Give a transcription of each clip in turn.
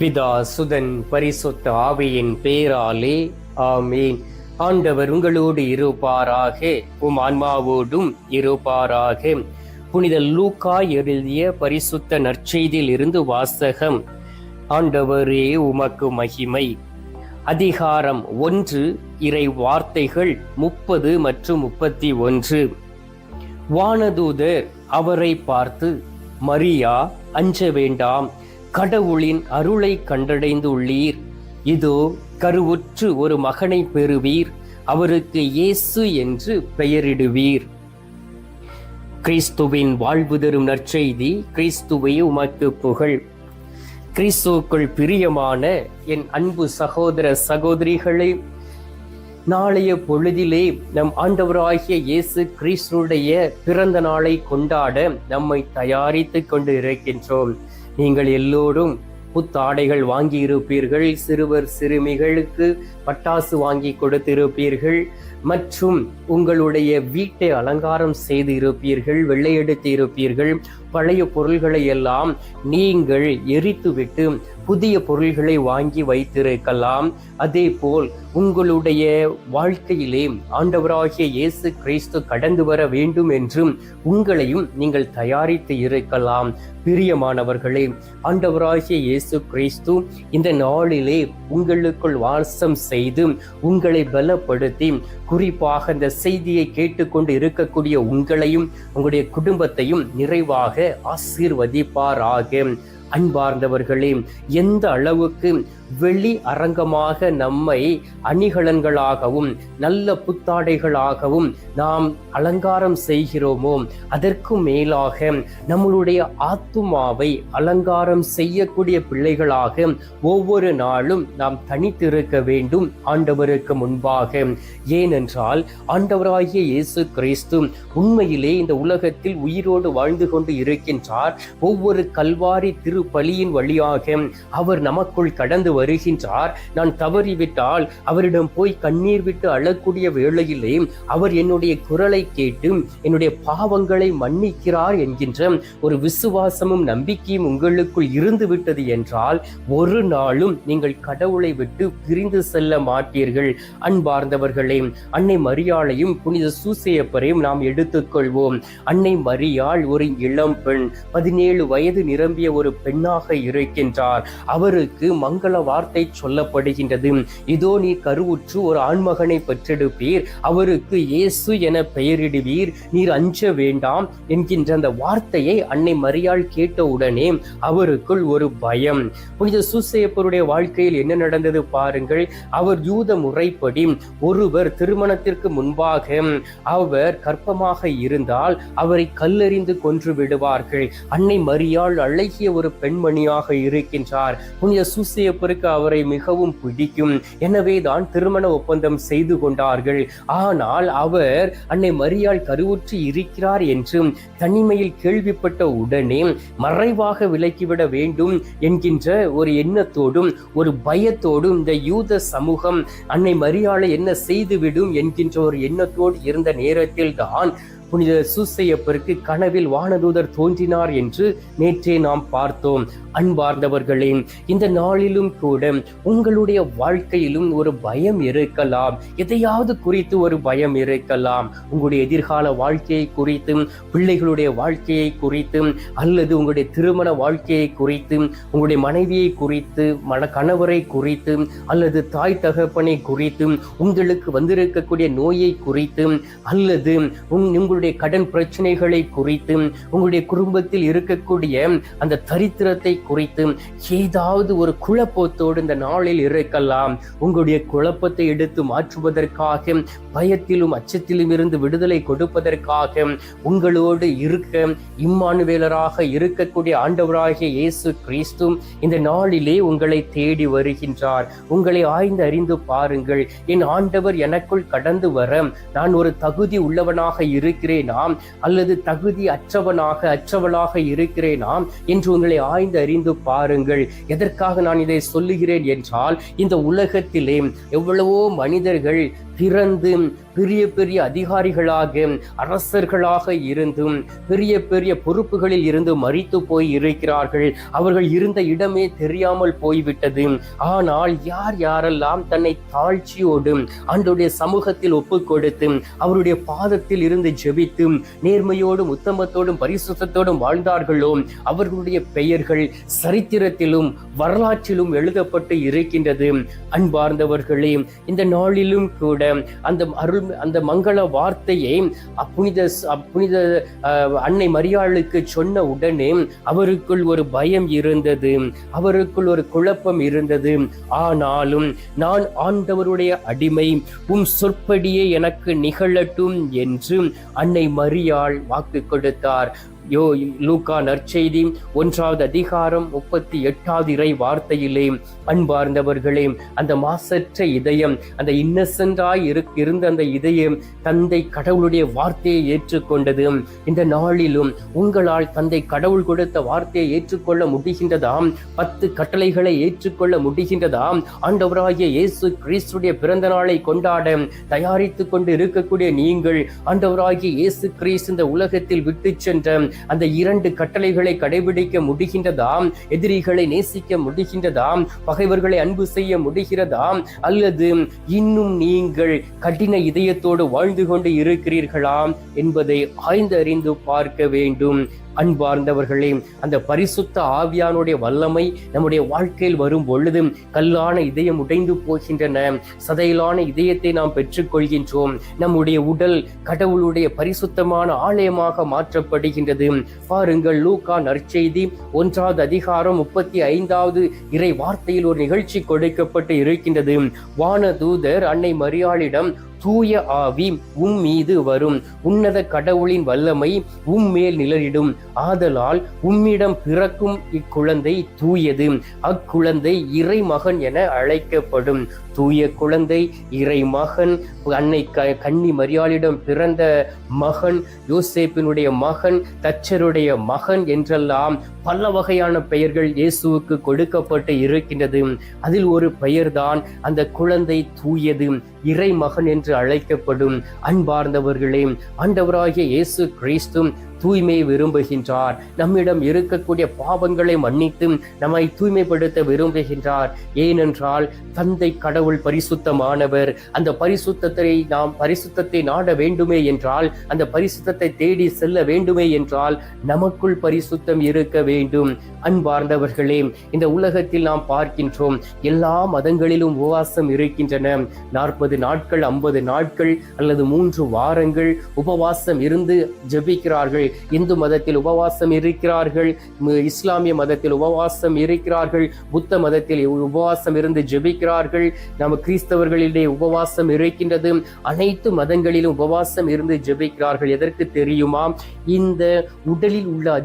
பிதா சுதன் பரிசுத்த ஆவியின் பேராலே ஆமீன். ஆண்டவர் உங்களோடு இருப்பாராக, உம் ஆன்மாவோடும் இருப்பாராக. புனித லூக்கா எழுதிய பரிசுத்த நற்செய்தியில் இருந்து வாசகம். ஆண்டவரே உமக்கு மகிமை. அதிகாரம் 1, இறை வார்த்தைகள் 30 மற்றும் 31. வானதூதர் அவரை பார்த்து, மரியா, அஞ்ச வேண்டாம், கடவுளின் அருளை கண்டடைந்துள்ளீர். இதோ கருவுற்று ஒரு மகனை பெறுவீர், அவருக்கு இயேசு என்று பெயரிடுவீர். கிறிஸ்துவின் வாழ்வு தரும் நற்செய்தி. கிறிஸ்துவே உமக்கு புகழ். கிறிஸ்துவுக்குள் பிரியமான என் அன்பு சகோதர சகோதரிகளே, நாளைய பொழுதிலே நம் ஆண்டவராகிய இயேசு கிறிஸ்துடைய பிறந்த நாளை கொண்டாட நம்மை தயாரித்து கொண்டு இருக்கின்றோம். நீங்கள் எல்லோரும் புத்தாடைகள் வாங்கி இருப்பீர்கள், சிறுவர் சிறுமிகளுக்கு பட்டாசு வாங்கி கொடுத்திருப்பீர்கள், மற்றும் உங்களுடைய வீட்டை அலங்காரம் செய்து இருப்பீர்கள், வெள்ளையடித்து இருப்பீர்கள். பழைய பொருள்களை எல்லாம் நீங்கள் எரித்துவிட்டு புதிய பொருள்களை வாங்கி வைத்திருக்கலாம். அதே போல் உங்களுடைய வாழ்க்கையிலே ஆண்டவராகிய இயேசு கிறிஸ்து கடந்து வர வேண்டும் என்றும் உங்களையும் நீங்கள் தயாரித்து இருக்கலாம். பிரியமானவர்களே, ஆண்டவராகிய இயேசு கிறிஸ்து இந்த நாளிலே உங்களுக்குள் வாசம் செய்து உங்களை பலப்படுத்தி, குறிப்பாக இந்த செய்தியை கேட்டுக்கொண்டு இருக்கக்கூடிய உங்களையும் உங்களுடைய குடும்பத்தையும் நிறைவாக ஆசீர்வதிப்பாராக. அன்பார்ந்தவர்களே, எந்த அளவுக்கு வெளி அரங்கமாக நம்மை அணிகலன்களாகவும் நல்ல புத்தாடைகளாகவும் நாம் அலங்காரம் செய்கிறோமோ, அதற்கு மேலாக நம்மளுடைய ஆத்துமாவை அலங்காரம் செய்யக்கூடிய பிள்ளைகளாக ஒவ்வொரு நாளும் நாம் தனித்திருக்க வேண்டும் ஆண்டவருக்கு முன்பாக. ஏனென்றால் ஆண்டவராகிய இயேசு கிறிஸ்து உண்மையிலே இந்த உலகத்தில் உயிரோடு வாழ்ந்து கொண்டு இருக்கின்றார். ஒவ்வொரு கல்வாரி திருப்பலியின் வழியாக அவர் நமக்குள் கடந்து வருகின்றார். நான் தவறிவிட்டால் அவரிடம் போய் கண்ணீர் விட்டு அழக்கூடிய வேளையிலே அவர் என்னுடைய குரலை கேட்டு என்னுடைய பாவங்களை மன்னிக்கிறார் என்கின்ற ஒரு விசுவாசமும் நம்பிக்கையும் உங்களுக்குள் இருந்து விட்டது என்றால் ஒரு நாளும் நீங்கள் கடவுளை விட்டு பிரிந்து செல்ல மாட்டீர்கள். அன்பார்ந்தவர்களே, அன்னை மரியாளையும் புனித சூசையப்பரையும் நாம் எடுத்துக்கொள்வோம். அன்னை மரியாள் ஒரு இளம் பெண், 17 வயது நிரம்பிய ஒரு பெண்ணாக இருக்கின்றார். அவருக்கு மங்கள வார்த்தை சொல்லப்படுகின்றது. இதோ நீ கருவுற்று ஒரு ஆண்மகனை பெற்றெடுப்பீர், அவருக்கு இயேசு என பெயரிடுவீர், நீர் அஞ்ச வேண்டாம் என்கின்ற அந்த வார்த்தையை அன்னை மரியாள் கேட்டவுடனே அவருக்குள் ஒரு பயம். புனித சூசையப்பருடைய வாழ்க்கையில் என்ன நடந்தது பாருங்கள். அவர் யூத முறைப்படி ஒருவர் திருமணத்திற்கு முன்பாக அவர் கர்ப்பமாக இருந்தால் அவரை கல்லெறிந்து கொன்று விடுவார்கள். அன்னை மரியாள் அழகிய ஒரு பெண்மணியாக இருக்கின்றார். புனித சூசையப்பருக்கு அவரை மிகவும் பிடிக்கும். எனவே தான் திருமண ஒப்பந்தம் செய்து கொண்டார்கள். ஆனால் அவர் அன்னை மரியாள் கருவுற்று இருக்கிறார் என்று தனிமையில் கேள்விப்பட்ட உடனே மறைவாக விலக்கிவிட வேண்டும் என்கின்ற ஒரு எண்ணத்தோடும் ஒரு பயத்தோடும் இந்த யூத சமூகம் அன்னை மரியாளை என்ன செய்துவிடும் என்கின்ற ஒரு எண்ணத்தோடு இருந்த நேரத்தில் தான் புனித சூசையப்பருக்கு கனவில் வானதூதர் தோன்றினார் என்று நேற்றே நாம் பார்த்தோம். அன்பார்ந்தவர்களே, இந்த நாளிலும் கூட உங்களுடைய வாழ்க்கையிலும் ஒரு பயம் இருக்கலாம். எதையாவது குறித்து ஒரு பயம் இருக்கலாம். உங்களுடைய எதிர்கால வாழ்க்கையை குறித்து, பிள்ளைகளுடைய வாழ்க்கையை குறித்து, அல்லது உங்களுடைய திருமண வாழ்க்கையை குறித்து, உங்களுடைய மனைவியை குறித்து, கணவரை குறித்து, அல்லது தாய் தகப்பனை குறித்து, உங்களுக்கு வந்திருக்கக்கூடிய நோயை குறித்து, அல்லது உங்களுடைய கடன் பிரச்சனைகளை குறித்து, உங்களுடைய குடும்பத்தில் இருக்கக்கூடிய அந்த தரித்திரத்தை குறித்து ஏதாவது ஒரு குழப்பத்தோடு இந்த நாளில் இருக்கலாம். உங்களுடைய குழப்பத்தை எடுத்து மாற்றுவதற்காக, பயத்திலும் அச்சத்திலும் இருந்து விடுதலை கொடுப்பதற்காக உங்களோடு இருக்க இம்மானுவேலராக இருக்கக்கூடிய ஆண்டவராகிய இயேசு கிறிஸ்து இந்த நாளிலே உங்களை தேடி வருகின்றார். உங்களை ஆய்ந்து அறிந்து பாருங்கள். என் ஆண்டவர் எனக்குள் கடந்து வர நான் ஒரு தகுதி உள்ளவனாக இருக்கிறேனா, அல்லது தகுதி அற்றவளாக இருக்கிறேனா என்று உங்களை ஆய்ந்து அறிந்து பாருங்கள். எதற்காக நான் இதை சொல்லுகிறேன் என்றால், இந்த உலகத்திலே எவ்வளவோ மனிதர்கள் பிறந்து பெரிய பெரிய அதிகாரிகளாக அரசர்களாக இருந்தும் பெரிய பெரிய பொறுப்புகளில் இருந்து மரித்து போய் இருக்கிறார்கள். அவர்கள் இருந்த இடமே தெரியாமல் போய்விட்டது. ஆனால் யார் யாரெல்லாம் தன்னை தாழ்ச்சியோடு ஆண்டவருடைய சமூகத்தில் ஒப்பு கொடுத்து அவருடைய பாதத்தில் இருந்து ஜெபித்து நேர்மையோடும் உத்தமத்தோடும் பரிசுத்தத்தோடும் வாழ்ந்தார்களோ அவர்களுடைய பெயர்கள் சரித்திரத்திலும் வரலாற்றிலும் எழுதப்பட்டு இருக்கின்றது. அன்பார்ந்தவர்களே, இந்த நாளிலும் கூட அந்த மங்கள வார்த்தையை புனித அன்னை மரியாளுக்கு சொன்ன உடனே அவருக்குள் ஒரு பயம் இருந்தது, அவருக்குள் ஒரு குழப்பம் இருந்தது. ஆனாலும் நான் ஆண்டவருடைய அடிமை, உம் சொற்படியே எனக்கு நிகழட்டும் என்று அன்னை மரியாள் வாக்கு கொடுத்தார். லூக்கா நற்செய்தி 1வது அதிகாரம் 38வது இறை வார்த்தையிலே, அன்பார்ந்தவர்களே, அந்த மாசற்ற இதயம், அந்த இன்னசென்டாய் இருந்த அந்த இதயம் தந்தை கடவுளுடைய வார்த்தையை ஏற்றுக்கொண்டது. இந்த நாளிலும் உங்களால் தந்தை கடவுள் கொடுத்த வார்த்தையை ஏற்றுக்கொள்ள முடிகின்றதாம்? 10 கட்டளைகளை ஏற்றுக்கொள்ள முடிகின்றதாம்? ஆண்டவராகிய இயேசு கிறிஸ்துடைய பிறந்த நாளை கொண்டாட தயாரித்து கொண்டு இருக்கக்கூடிய நீங்கள் ஆண்டவராகிய இயேசு கிறிஸ்து இந்த உலகத்தில் விட்டு சென்ற அந்த 2 கட்டளைகளை கடைபிடிக்க முடிகின்றதாம்? எதிரிகளை நேசிக்க முடிகின்றதாம்? பகைவர்களை அன்பு செய்ய முடிகிறதாம்? அல்லது இன்னும் நீங்கள் கடின இதயத்தோடு வாழ்ந்து கொண்டு இருக்கிறீர்களாம் என்பதை ஆய்ந்தறிந்து பார்க்க வேண்டும். அன்பார்ந்தவர்களே, அந்த பரிசுத்த ஆவியானுடைய வல்லமை நம்முடைய வாழ்க்கையில் வரும் பொழுது கல்லான இதயம் உடைந்து போகின்றன, சதையிலான இதயத்தை நாம் பெற்றுக்கொள்கின்றோம். நம்முடைய உடல் கடவுளுடைய பரிசுத்தமான ஆலயமாக மாற்றப்படுகின்றது. பாருங்கள், லூக்கா நற்செய்தி 1வது அதிகாரம் 35வது இறை வார்த்தையில் ஒரு நிகழ்ச்சி கொடுக்கப்பட்டு இருக்கின்றது. வானதூதர் அன்னை மரியாளிடம், தூய ஆவி உம் மீது வரும், உன்னத கடவுளின் வல்லமை உம்மேல் நிழலிடும், ஆதலால் உம்மிடம் பிறக்கும் இக்குழந்தை தூயது, அக்குழந்தை இறை மகன் என அழைக்கப்படும். தூய குழந்தை, இறை மகன், அன்னை கன்னி மரியாளிடம் பிறந்த மகன், யோசேப்பினுடைய மகன், தச்சருடைய மகன் என்றெல்லாம் பல வகையான பெயர்கள் இயேசுவுக்கு கொடுக்கப்பட்டு இருக்கின்றது. அதில் ஒரு பெயர்தான் அந்த குழந்தை தூயது, இறை மகன் என்று அழைக்கப்படும். அன்பார்ந்தவர்களே, ஆண்டவராகிய இயேசு கிறிஸ்து தூய்மை விரும்புகின்றார். நம்மிடம் இருக்கக்கூடிய பாவங்களை மன்னித்து நம்மை தூய்மைப்படுத்த விரும்புகின்றார். ஏனென்றால் தந்தை கடவுள் பரிசுத்தமானவர். அந்த பரிசுத்தத்தை நாட வேண்டுமே என்றால், அந்த பரிசுத்தத்தை தேடி செல்ல வேண்டுமே என்றால் நமக்குள் பரிசுத்தம் இருக்க வேண்டும். அன்பார்ந்தவர்களே, இந்த உலகத்தில் நாம் பார்க்கின்றோம், எல்லா மதங்களிலும் உபவாசம் இருக்கின்றன. 40 நாட்கள், 50 நாட்கள் அல்லது 3 வாரங்கள் உபவாசம் இருந்து ஜெபிக்கிறார்கள். இந்து மதத்தில் உபவாசம் இருக்கிறார்கள், இஸ்லாமிய மதத்தில் உபவாசம் இருக்கிறார்கள், புத்த மதத்தில் உபவாசம் இருந்து ஜெபிக்கிறார்கள், நம்ம கிறிஸ்தவர்களிடையே உபவாசம் இருக்கின்றது. அனைத்து மதங்களிலும் உபவாசம் இருந்து ஜெபிக்கிறார்கள். எதற்கு தெரியுமா? இந்த உடலில் உள்ள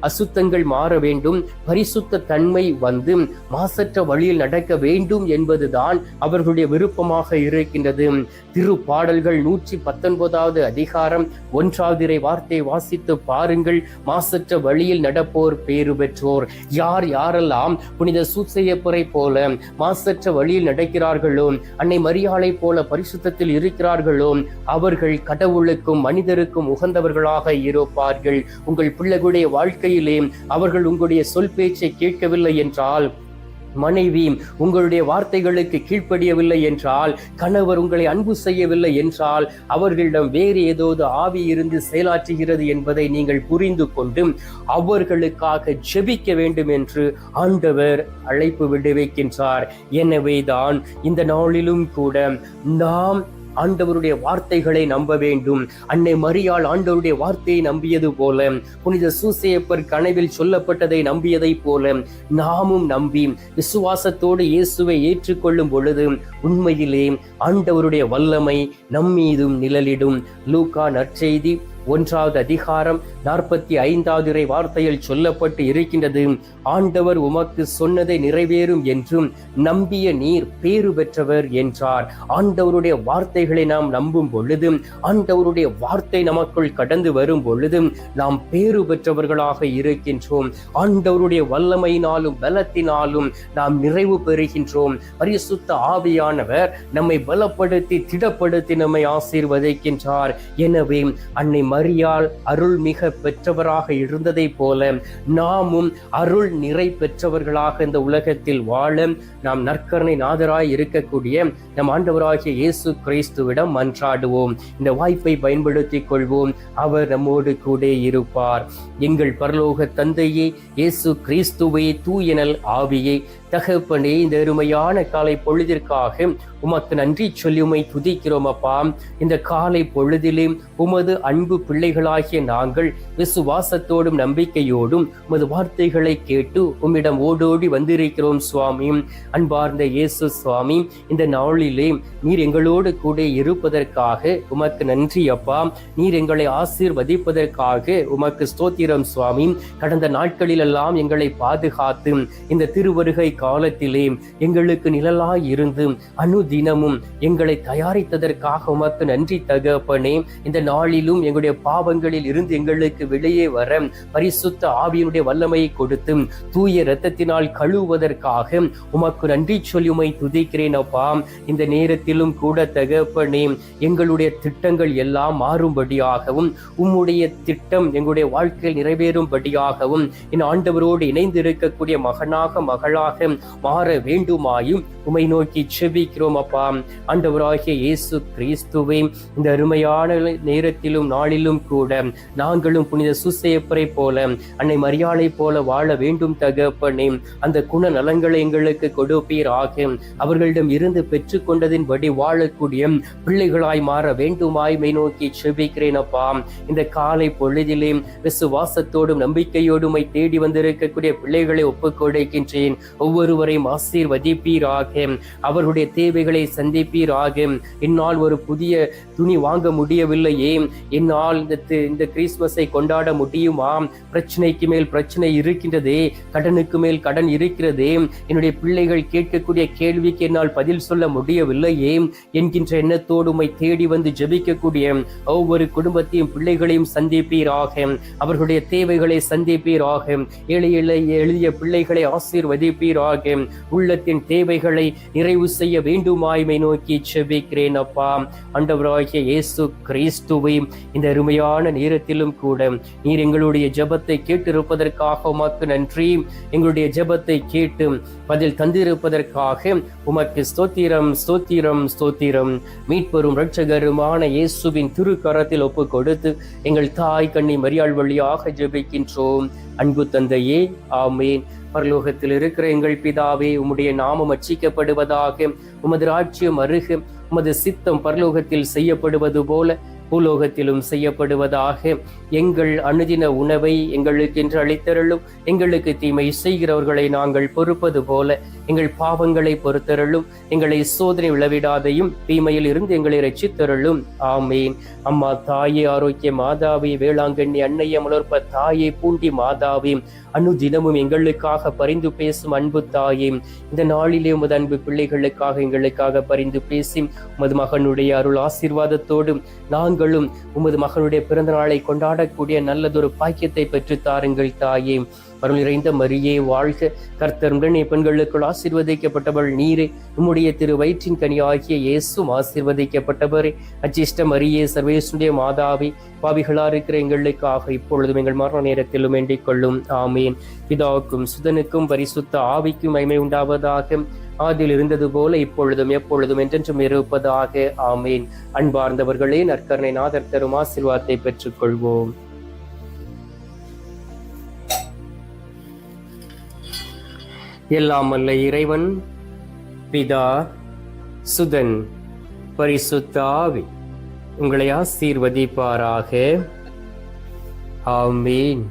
அசுத்தங்கள் மாற வேண்டும், பரிசுத்த தன்மை வந்து மாசற்ற வழியில் நடக்க வேண்டும் என்பதுதான் அவர்களுடைய விருப்பமாக இருக்கின்றது. திருப்பாடல்கள் 119வது அதிகாரம் 1வது இறை வார்த்தையை வாசித்து பாருங்கள். மாசற்ற வழியில் நடப்போர் பேறு பெற்றோர். யாரெல்லாம் புனித சூசையப்பரை போல மாசற்ற வழியில் நடக்கிறார்களோ, அன்னை மரியாளை போல பரிசுத்தத்தில் இருக்கிறார்களோ, அவர்கள் கடவுளுக்கும் மனிதருக்கும் உகந்தவர்களாக இருப்பார்கள். உங்கள் பிள்ளைகளுடைய வாழ்க்கையிலே அவர்கள் உங்களுடைய சொல் பேச்சை கேட்கவில்லை என்றால், மனைவி உங்களுடைய வார்த்தைகளுக்கு கீழ்ப்படியவில்லை என்றால், கணவர் உங்களை அன்பு செய்யவில்லை என்றால், அவர்களிடம் வேறு ஏதோது ஆவி இருந்து செயலாற்றுகிறது என்பதை நீங்கள் புரிந்து கொண்டு அவர்களுக்காக ஜெபிக்க வேண்டும் என்று ஆண்டவர் அழைப்பு விடுவிக்கின்றார். எனவேதான் இந்த நாளிலும் கூட நாம் ஆண்டவருடைய வார்த்தைகளை நம்ப வேண்டும். அன்னை மரியாள் ஆண்டவருடைய வார்த்தையை நம்பியது போல, புனித சூசையப்பர் கனவில் சொல்லப்பட்டதை நம்பியதை போல நாமும் நம்பி விசுவாசத்தோடு இயேசுவை ஏற்றுக்கொள்ளும் பொழுது உண்மையிலே ஆண்டவருடைய வல்லமை நம்மீதும் நிழலிடும். லூக்கா நற்செய்தி 1வது அதிகாரம் 45வது இறை வார்த்தையில் சொல்லப்பட்டு இருக்கின்றது. ஆண்டவர் உமக்கு சொன்னதை நிறைவேறும் என்றும் நம்பிய நீர் பேறு பெற்றவர் என்றார். ஆண்டவருடைய வார்த்தைகளை நாம் நம்பும் பொழுது, ஆண்டவருடைய வார்த்தை நமக்குள் கடந்து வரும் பொழுது நாம் பேறு பெற்றவர்களாக இருக்கின்றோம். ஆண்டவருடைய வல்லமையினாலும் பலத்தினாலும் நாம் நிறைவு பெறுகின்றோம். பரிசுத்த ஆவியானவர் நம்மை பலப்படுத்தி திடப்படுத்தி நம்மை ஆசீர்வதிக்கின்றார். எனவே அன்னை மரியாள் அருள் மிக பெற்றவராக இருந்ததை போல நாமும் அருள் நிறை பெற்றவர்களாக இந்த உலகத்தில் வாழ நாம் நற்கருணை நாதராய் இருக்கக்கூடிய நம் ஆண்டவராகிய இயேசு கிறிஸ்துவிடம் மன்றாடுவோம். இந்த வாய்ப்பை பயன்படுத்திக் கொள்வோம். அவர் நம்மோடு கூட இருப்பார். எங்கள் பரலோக தந்தையே, இயேசு கிறிஸ்துவே, தூயனல் ஆவியே, தகப்பனே, இந்த அருமையான காலை பொழுதிற்காக உமக்கு நன்றி சொல்லி உம்மை துதிக்கிறோம் அப்பா. இந்த காலை பொழுதிலே உமது அன்பு பிள்ளைகளாகிய நாங்கள் விசுவாசத்தோடும் நம்பிக்கையோடும் உமது வார்த்தைகளை கேட்டு உம்மிடம் ஓடோடி வந்திருக்கிறோம் சுவாமி. அன்பார்ந்த இயேசு சுவாமி, இந்த நாளிலே நீர் எங்களோடு கூட இருப்பதற்காக உமக்கு நன்றி அப்பா. நீர் எங்களை ஆசீர்வதிப்பதற்காக உமக்கு ஸ்தோத்திரம் சுவாமி. கடந்த நாட்களிலெல்லாம் எங்களை பாதுகாத்து இந்த திருவருகை காலத்திலே எங்களுக்கு நிழலாய் இருந்து அனுதினமும் எங்களை தயாரித்ததற்காக உமக்கு நன்றி தகப்பனே. இந்த நாளிலும் எங்களுடைய பாவங்களில் இருந்து எங்களுக்கு வெளியே வர பரிசுத்த ஆவியினுடைய வல்லமையை கொடுத்து தூய இரத்தத்தினால் கழுவுவதற்காக உமக்கு நன்றி சொல்லி உம்மை துதிக்கிறேன் அப்பா. இந்த நேரத்திலும் கூட தகப்பனே, எங்களுடைய திட்டங்கள் எல்லாம் மாறும்படியாகவும் உம்முடைய திட்டம் எங்களுடைய வாழ்க்கையில் நிறைவேறும்படியாகவும் என் ஆண்டவரோடு இணைந்து இருக்கக்கூடிய மகனாக மகளாக மாற வேண்டுமாயும் உம்மை நோக்கி செபிக்கிறோம் அப்பா. ஆண்டவராகிய இயேசு கிறிஸ்துவே, இந்த அருமையான நேரத்திலும் நாளிலும் கூட நாங்களும் புனித சூசையப்பரை போல அன்னை மரியாளை போல வாழ வேண்டும் தகப்பனே. அந்த குண நலங்களை எங்களுக்கு கொடுப்பீராக. அவர்களிடம் இருந்து பெற்றுக்கொண்டதின்படி வாழக்கூடிய பிள்ளைகளாய் மாற வேண்டுமாய் மை நோக்கி செபிக்கிறேன் அப்பா. இந்த காலை பொழுதிலே விசுவாசத்தோடும் நம்பிக்கையோடும் தேடி வந்திருக்கக்கூடிய பிள்ளைகளை ஒப்புக் கொடுக்கின்றேன். ஒவ்வொருவரையும் ஆசீர்வதிப்பீராக. அவர்களுடைய தேவைகளை சந்திப்பீராக. என்னால் ஒரு புதிய துணி வாங்க முடியவில்லையே, என்னால் இந்த கிறிஸ்துமஸை கொண்டாட முடியுமா? பிரச்சனைக்கு மேல் பிரச்சனை இருக்கின்றதே, கடனுக்கு மேல் கடன் இருக்கிறதே, என்னுடைய பிள்ளைகள் கேட்கக்கூடிய கேள்விக்கு என்னால் பதில் சொல்ல முடியவில்லையே என்கின்ற எண்ணத்தோடு உம்மை தேடி வந்து ஜெபிக்கக்கூடிய ஒவ்வொரு குடும்பத்தையும் பிள்ளைகளையும் சந்திப்பீராக. அவர்களுடைய தேவைகளை சந்திப்பீராக. எளிய பிள்ளைகளை ஆசீர்வதிப்பீராக. உள்ளத்தின் தேவைகளை நிறைவு செய்ய வேண்டுமாய்மை நோக்கி செபிக்கிறேன் அப்பா. ஆண்டவராகிய இயேசு கிறிஸ்துவை, இந்த அருமையான நேரத்திலும் கூட நீர் எங்களுடைய ஜெபத்தை கேட்டிருப்பதற்காக உமக்கு நன்றி. எங்களுடைய ஜெபத்தை கேட்டு பதில் தந்திருப்பதற்காக உமக்கு ஸ்தோத்திரம் ஸ்தோத்திரம் ஸ்தோத்திரம். மீட்பெரும் இரட்சகருமான இயேசுவின் திருக்கரத்தில் ஒப்பு கொடுத்து எங்கள் தாய் கன்னி மரியாள் வழியாக ஜெபிக்கின்றோம். அன்பு தந்தையே, ஆமேன். பரலோகத்தில் இருக்கிற எங்கள் பிதாவே, உம்முடைய நாமம் அர்ச்சிக்கப்படுவதாக. உமது ராஜ்யம் அருக. உமது சித்தம் பரலோகத்தில் செய்யப்படுவது போல பூலோகத்திலும் செய்யப்படுவதாக. எங்கள் அனுதின உணவை எங்களுக்கு என்று அளித்தருளும். எங்களுக்கு தீமை செய்கிறவர்களை நாங்கள் பொறுப்பது போல எங்கள் பாவங்களை பொறுத்தருளும். எங்களை சோதனை விளைவிடாதையும் தீமையில் இருந்து எங்களை ரட்சித்தருளும். ஆமேன். அம்மா தாயே, ஆரோக்கிய மாதாவே, வேளாங்கண்ணி அன்னைய மலர்ப்ப தாயே, பூண்டி மாதாவே, அனுதினமும் எங்களுக்காக பரிந்து பேசும் அன்பு தாயே, இந்த நாளிலே உமது அன்பு பிள்ளைகளுக்காக எங்களுக்காக பரிந்து பேசி உமது மகனுடைய அருள் ஆசீர்வாதத்தோடும் நாங்களும் உமது மகனுடைய பிறந்த நாளை கொண்டாடக்கூடிய நல்லதொரு பாக்கியத்தை பெற்று தாருங்கள் தாயே. அருள் நிறைந்த மரியே வாழ்க. கர்த்தருடன் பெண்களுக்குள் ஆசீர்வதிக்கப்பட்டவள் நீரே. உம்முடைய திரு வயிற்றின் கனி ஆகிய இயேசும் ஆசீர்வதிக்கப்பட்டவரே. அச்சிஷ்ட மரியே, சர்வேசுடைய மாதாவே, பாவிகளா இருக்கிற எங்களுக்காக இப்பொழுதும் எங்கள் மரண நேரத்திலும் வேண்டிக் கொள்ளும். ஆமேன். பிதாவுக்கும் சுதனுக்கும் பரிசுத்த ஆவிக்கும் மகிமை உண்டாவதாக. ஆதியில் இருந்தது போல இப்பொழுதும் எப்பொழுதும் என்றென்றும் இருப்பதாக. ஆமேன். அன்பார்ந்தவர்களே, நற்கருணை நாதர் தரும் ஆசீர்வாதத்தை பெற்றுக் கொள்வோம். எல்லாம் வல்ல இறைவன் பிதா, சுதன், பரிசுத்த ஆவி உங்களை ஆசீர்வதிப்பாராக. ஆமேன்.